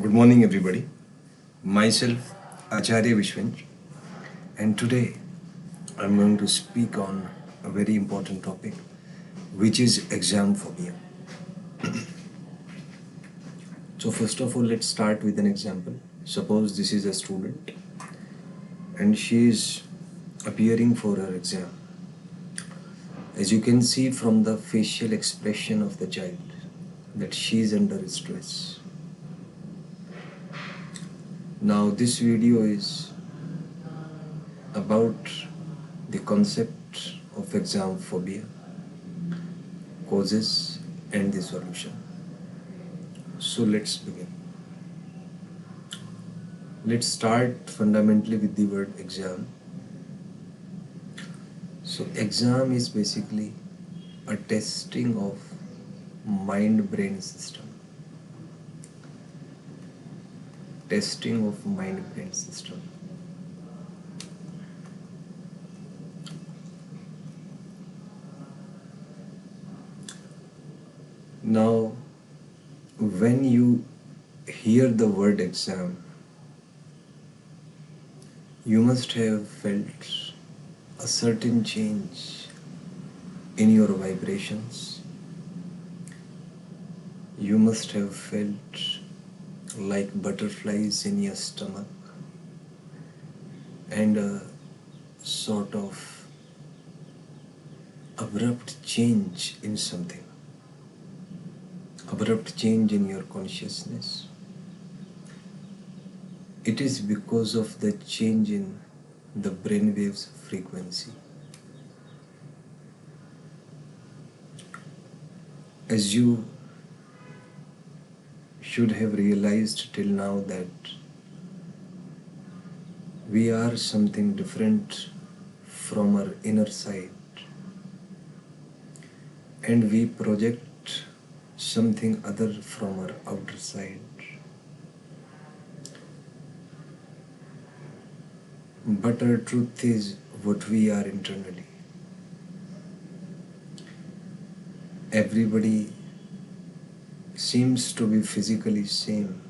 Good morning, everybody. Myself, Acharya Vishvendra, and today I'm going to speak on a very important topic, which is exam phobia. So, first of all, let's start with an example. Suppose this is a student and she is appearing for her exam. As you can see from the facial expression of the child, that she is under stress. Now, this video is about the concept of exam phobia, causes, and the solution. So let's begin. Let's start fundamentally with the word exam. So exam is basically a testing of mind-brain system. Testing of mind-brain system. Now, when you hear the word exam, you must have felt a certain change in your vibrations. You must have felt like butterflies in your stomach and a sort of abrupt change in something, abrupt change in your consciousness. It is because of the change in the brainwaves frequency. As you should have realized till now that we are something different from our inner side, and we project something other from our outer side. But our truth is what we are internally. Everybody seems to be physically same,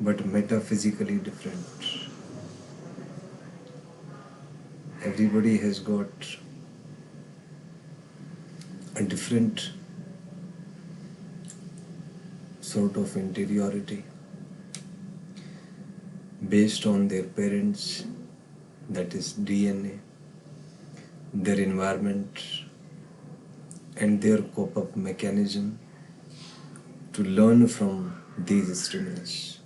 but metaphysically different. Everybody has got a different sort of interiority based on their parents, that is DNA, their environment, and their cope-up mechanism to learn from these stimulus.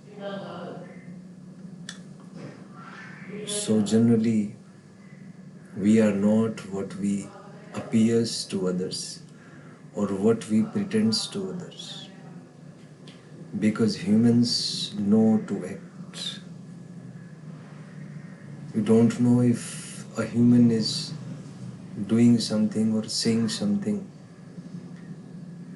So generally, we are not what we appears to others or what we pretends to others, because humans know to act. You don't know if a human is doing something or saying something,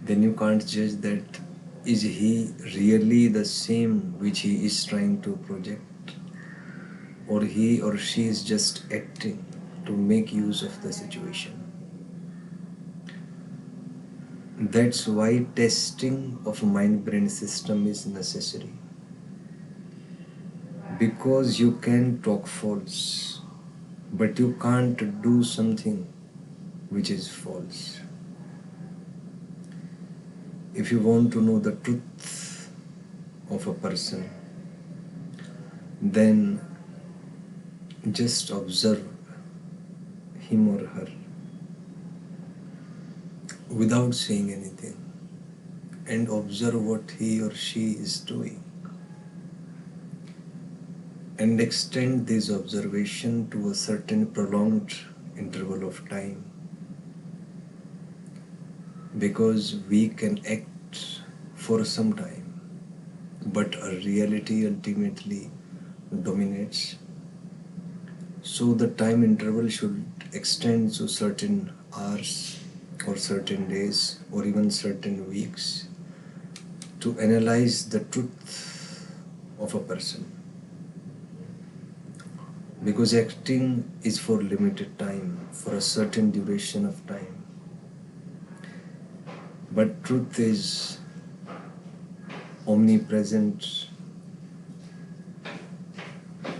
then you can't judge that is he really the same which he is trying to project, or he or she is just acting to make use of the situation. That's why testing of mind-brain system is necessary. Because you can talk false, but you can't do something which is false. If you want to know the truth of a person, then just observe him or her without saying anything, and observe what he or she is doing, and extend this observation to a certain prolonged interval of time, because we can act for some time, but our reality ultimately dominates. So the time interval should extend to certain hours or certain days or even certain weeks to analyze the truth of a person. Because acting is for limited time, for a certain duration of time. But truth is omnipresent,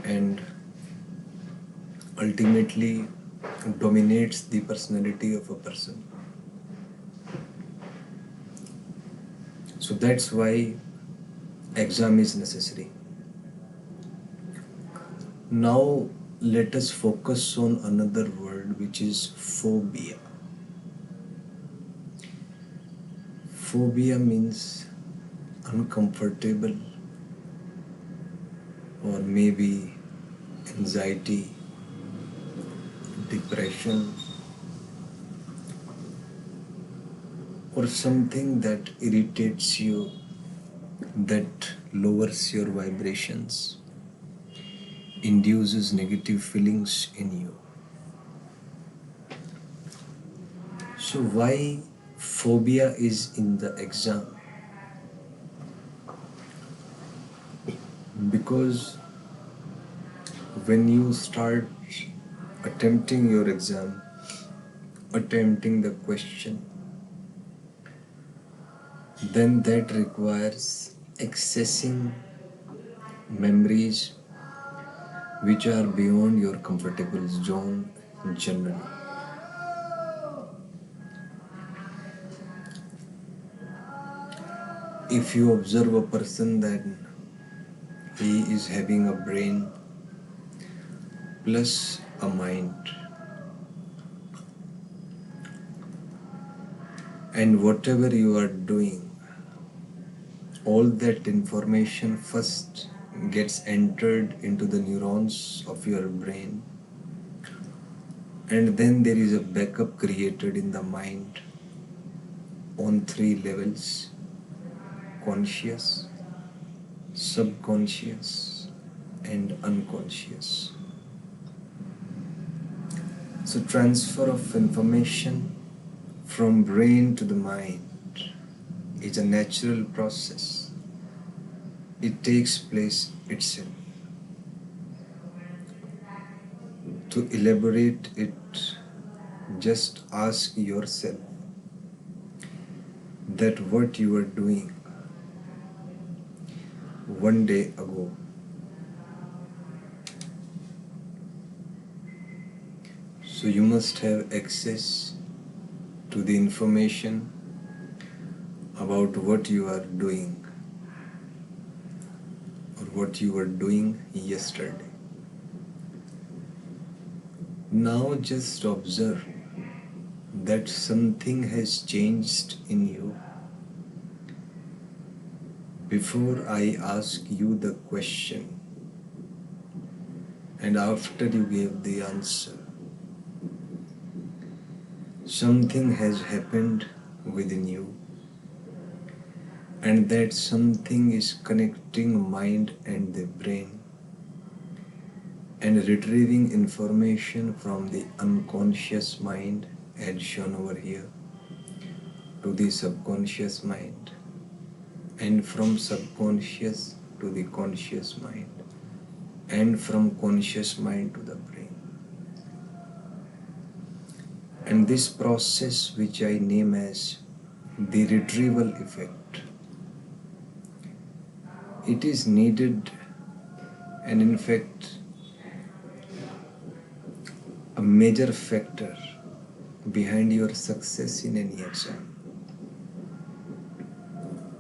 and ultimately dominates the personality of a person. So that's why exam is necessary. Now let us focus on another word, which is phobia. Phobia means uncomfortable, or maybe anxiety, depression, or something that irritates you, that lowers your vibrations, induces negative feelings in you. So why phobia is in the exam? Because when you start attempting your exam, attempting the question, then that requires accessing memories which are beyond your comfortable zone generally. If you observe a person, then he is having a brain plus a mind, and whatever you are doing, all that information first gets entered into the neurons of your brain, and then there is a backup created in the mind on 3 levels: conscious, subconscious, and unconscious. So transfer of information from brain to the mind is a natural process. It takes place itself. To elaborate it, just ask yourself that what you were doing one day ago, so you must have access to the information about what you are doing or what you were doing yesterday. Now just observe that something has changed in you before I ask you the question and after you gave the answer. Something has happened within you, and that something is connecting mind and the brain and retrieving information from the unconscious mind, as shown over here, to the subconscious mind, and from subconscious to the conscious mind, and from conscious mind to the brain. And this process, which I name as the retrieval effect, it is needed, and in fact a major factor behind your success in any exam.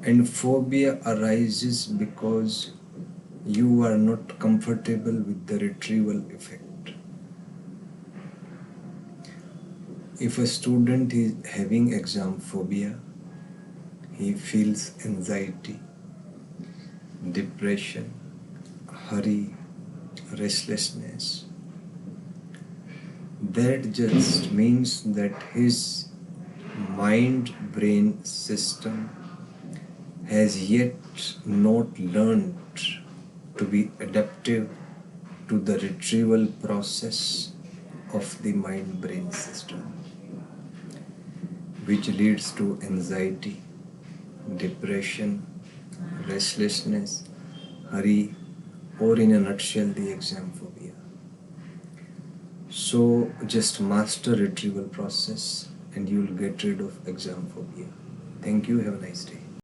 And phobia arises because you are not comfortable with the retrieval effect. If a student is having exam phobia, he feels anxiety, depression, hurry, restlessness. That just means that his mind-brain system has yet not learned to be adaptive to the retrieval process of the mind-brain system, which leads to anxiety, depression, restlessness, hurry, or in a nutshell, the exam phobia. So just master retrieval process and you will get rid of exam phobia. Thank you. Have a nice day.